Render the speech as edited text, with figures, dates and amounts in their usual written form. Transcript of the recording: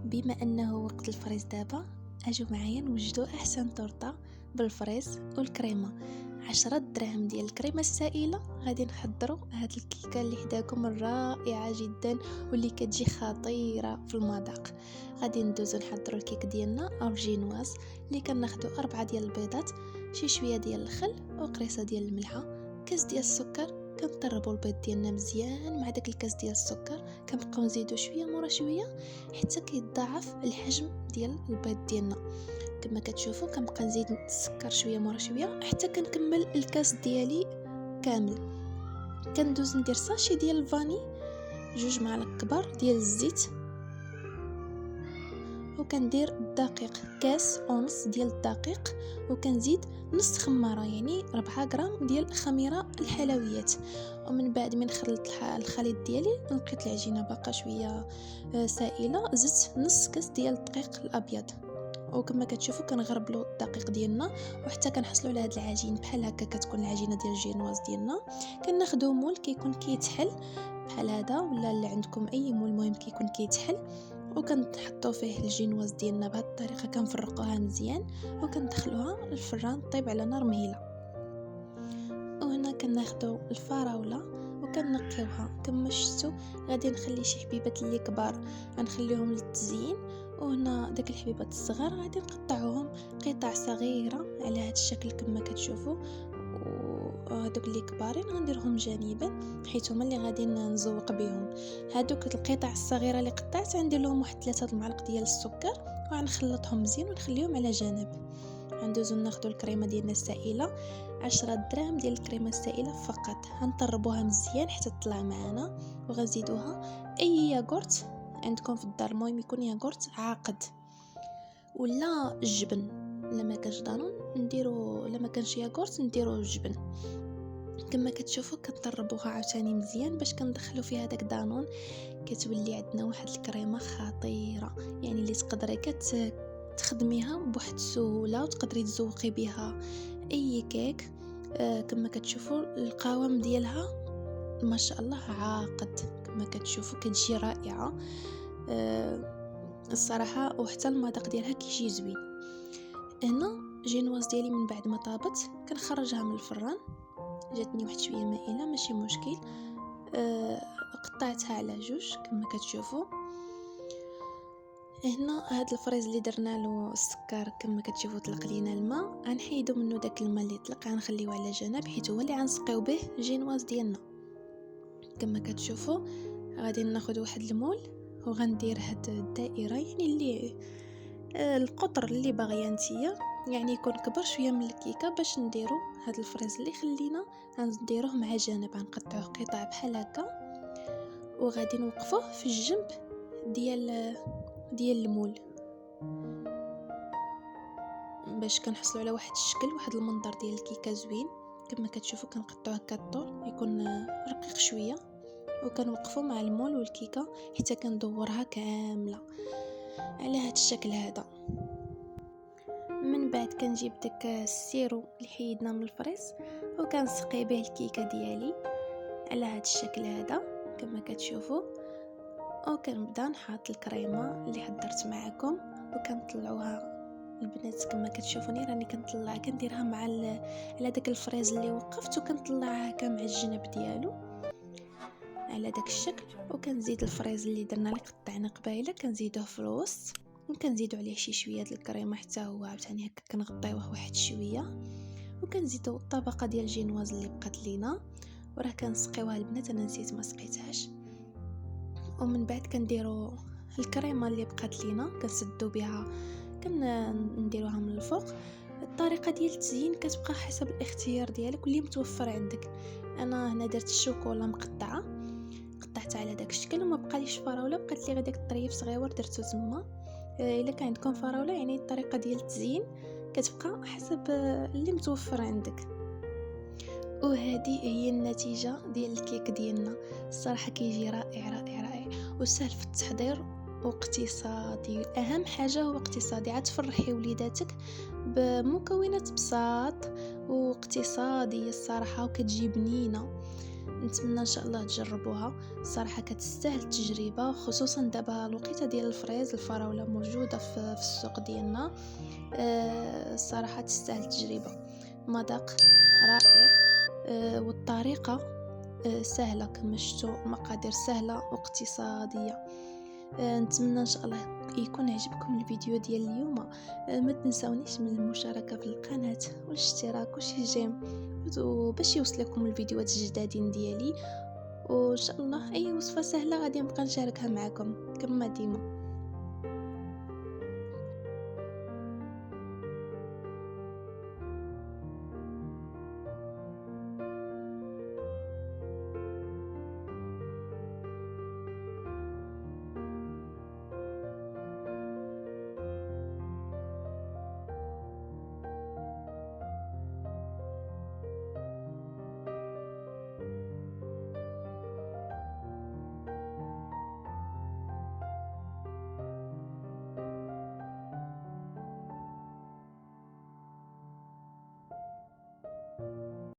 بما انه وقت الفريز دابا، اجوا معايا نوجدوا احسن تورته بالفريز والكريمه. 10 دراهم ديال الكريمه السائله غادي نحضروا هاد الكيكه اللي حداكم الرائعه جدا واللي كتجي خطيره في المذاق. غادي ندوزو نحضروا الكيك ديالنا او الجينواز اللي كناخدوا 4 ديال البيضات، شي شويه ديال الخل وقريصه ديال الملحه، كاس ديال السكر. كنطربوا البيض ديالنا مزيان مع داك الكاس ديال السكر، كنبقاو نزيدو شويه مورا شويه حتى كيتضاعف الحجم ديال البيض ديالنا. كما كتشوفوا كنبقى نزيد السكر شويه مورا شويه حتى كنكمل الكاس ديالي كامل. كندوز ندير ساشي ديال الفاني، 2 معالق كبار ديال الزيت، وكندير الدقيق كاس ونص ديال الدقيق، وكنزيد نص خماره يعني 4 غرام ديال خميره الحلويات. ومن بعد من خلطت الخليط ديالي لقيت العجينه باقا شويه سائله، زدت نص كاس ديال الدقيق الابيض. وكما كتشوفوا كنغربلوا الدقيق ديالنا وحتى كنحصلوا على هاد العجين بحال هكا كتكون العجينه ديال الجينواز ديالنا. كناخذوا مول كيكون كيتحل بحال هذا، ولا اللي عندكم اي مول المهم كيكون كيتحل، وكنحطوا فيه الجينواز ديالنا بهذه الطريقه. كنفرقوها مزيان وكندخلوها للفران طيب على نار مهيله. وهنا كناخذوا الفراوله وكنقيوها كما شفتوا. غادي نخلي شي حبيبات اللي كبار غنخليهم للتزيين، وهنا داك الحبيبات الصغار غادي نقطعوهم قطع صغيره على هذا الشكل كما كتشوفوا. وهذوك اللي كبارين غنديرهم جانبا حيت هما اللي غادي نزوق بهم. هذوك القطع الصغيره اللي قطعت غندير لهم واحد 3 معالق ديال السكر وغنخلطهم مزيان ونخليهم على جانب. غندوزو ناخذ الكريمه ديالنا السائله، 10 دراهم ديال الكريمه السائله فقط. غنطربوها مزيان حتى تطلع معنا، وغنزيدوها اي ياغورت عندكم في الدار، المهم يكون ياغورت عاقد ولا الجبن. لما كانش دانون نديرو، لما كانش ياغورت نديرو الجبن. كما كتشوفوا كنطربوها عاوتاني مزيان باش كندخلو فيها داك دانون. كتولي عندنا واحد الكريمه خطيره، يعني اللي تقدري تخدميها بواحد السهوله وتقدري تزوقي بها اي كيك. كما كتشوفوا القوام ديالها ما شاء الله عاقد، كما كتشوفوا كتجي رائعه الصراحه، وحتى المذاق ديالها كيجي زوين. هنا جينواز ديالي من بعد ما طابت كنخرجها من الفران، جاتني واحد شويه مائله ماشي مشكل. قطعتها على 2 كما كتشوفوا. هنا هاد الفريز اللي درنا له السكر كما كتشوفوا طلق لينا الماء، غنحيدو منه داك الماء اللي طلق غنخليوه على جنب حيت هو اللي غنسقيو به الجينواز ديالنا. كما كتشوفوا غادي ناخذ واحد المول وغندير هاد الدائره، يعني اللي القطر اللي باغيه نتيا، يعني يكون كبر شويه من الكيكه باش نديرو هاد الفريز اللي خلينا. غنديروه مع جانب، غنقطعوه قطع بحال هكا وغادي نوقفوه في الجنب ديال المول باش كنحصلوا على واحد الشكل، واحد المنظر ديال الكيكه زوين. كما كتشوفوا كنقطعوه هكا الطول يكون رقيق شويه، وكنوقفوا مع المول والكيكه حتى كندورها كامله على هذا الشكل هذا. من بعد كنجيب داك السيرو اللي حيدنا من الفريز وكنسقي به الكيكه ديالي على هذا الشكل هذا كما كتشوفوا. وكنبدا نحط الكريمه اللي حضرت معكم وكنطلعوها البنات. كما كتشوفوني راني كنطلع كنديرها مع على داك الفريز اللي وقفت، وكنطلعها هكا مع الجنب ديالو على داك الشكل. وكنزيد الفريز اللي درنا اللي قطعنا قبيله كنزيدوه في الوسط، وكنزيدو عليه شي شويه ديال الكريمه حتى هو عاوتاني هكا كنغطيوه واحد شويه. وكنزيدو الطبقه ديال الجينواز اللي بقات لينا، وراه كنسقيوها البنات انا نسيت ما سقيتهاش. ومن بعد كنديروا الكريمه اللي بقات لينا كنسدو بها كنديروها من الفوق. الطريقه ديال التزيين كتبقى حسب الاختيار ديالك واللي متوفر عندك. انا هنا درت الشوكولا مقطعه، قطعتها على داك الشكل وما بقاليش فراوله، بقات لي غير داك الطريف صغيور درتو تما. الا كان عندكم فراوله يعني الطريقه ديال التزيين كتبقى حسب اللي متوفر عندك. وهذه هي النتيجه ديال الكيك ديالنا. الصراحه كيجي رائع رائع رائع وسهل في التحضير واقتصادي. اهم حاجه هو اقتصادي، عاد تفرحي وليداتك بمكونات بساط واقتصاديه الصراحه وكتجي بنينه. نتمنى ان شاء الله تجربوها. الصراحه كتستاهل التجربه، خصوصا دابا الوقيته ديال الفريز، الفراوله موجوده في السوق ديالنا. الصراحه تستاهل التجربه، مذاق رائع. والطريقه سهله، كما شفتوا المقادير سهله واقتصاديه. نتمنى ان شاء الله يكون عجبكم الفيديو ديال اليوم. ما تنسونيش من المشاركه في القناه والاشتراك وشجيم باش يوصلكم الفيديوهات الجدادين ديالي. وان شاء الله اي وصفه سهله غادي نبقى نشاركها معكم كما ديما.